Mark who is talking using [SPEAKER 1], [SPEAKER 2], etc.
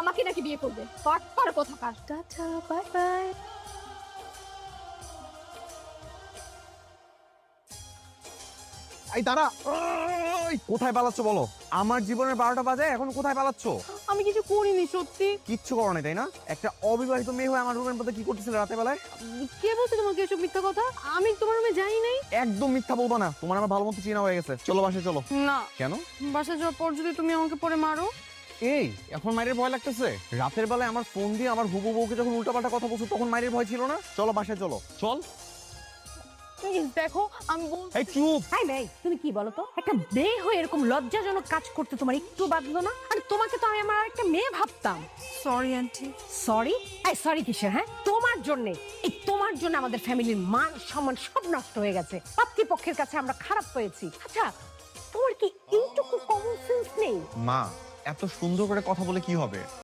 [SPEAKER 1] আমাকে নাকি বিয়ে করবে? পার কোথাকার।
[SPEAKER 2] Tata, bye bye.
[SPEAKER 3] এই দাঁড়া, ওই কোথায় পালাচ্ছ বলো? আমার জীবনের 12টা বাজে, এখন কোথায় পালাচ্ছ?
[SPEAKER 2] আমি কিছু করিনি সত্যি।
[SPEAKER 3] কিচ্ছু করো না তাই না? একটা অবিবাহিত মেয়ে হয়ে আমার রুমের মধ্যে কি করতেছিলে রাতে বেলায়?
[SPEAKER 2] কে বলছে তোমাকে এসব মিথ্যা কথা? আমি তোমার রুমে যাই নাই।
[SPEAKER 3] একদম মিথ্যা বলবা না, তোমার আমার ভালো মতো চেনা হয়ে গেছে। চলো বাসায় চলো।
[SPEAKER 2] না,
[SPEAKER 3] কেন?
[SPEAKER 2] বাসা যাওয়ার পর যদি তুমি আমাকে পরে মারো।
[SPEAKER 3] এই এখন মায়ের ভয় লাগতেছে? রাতের বেলায় আমার ফোন দিয়ে আমার হুবু বউকে যখন উল্টাপাল্টা কথা বলছো তখন মায়ের ভয় ছিল না? চলো বাসায় চলো, চল।
[SPEAKER 2] প্লিজ দেখো, আমি
[SPEAKER 3] এই চুপ।
[SPEAKER 4] হাই ভাই, তুমি কি বলো তো? একটা মেয়ে হয়ে এরকম লজ্জাজনক কাজ করতে তোমার একটু বাধলো না? আর তোমাকে তো আমি আমার আরেকটা মেয়ে ভাবতাম।
[SPEAKER 2] Sorry aunty.
[SPEAKER 4] সরি? এই সরি কিসের? হ্যাঁ, তোমার জন্য, এই তোমার জন্য আমাদের ফ্যামিলির মান সম্মান সব নষ্ট হয়ে গেছে। পাত্রীপক্ষের কাছে আমরা খারাপ হয়েছি। আচ্ছা, তোমার কি এইটুকু কমন সেন্স নেই?
[SPEAKER 3] মা, এত সুন্দর করে কথা বলে কি হবে?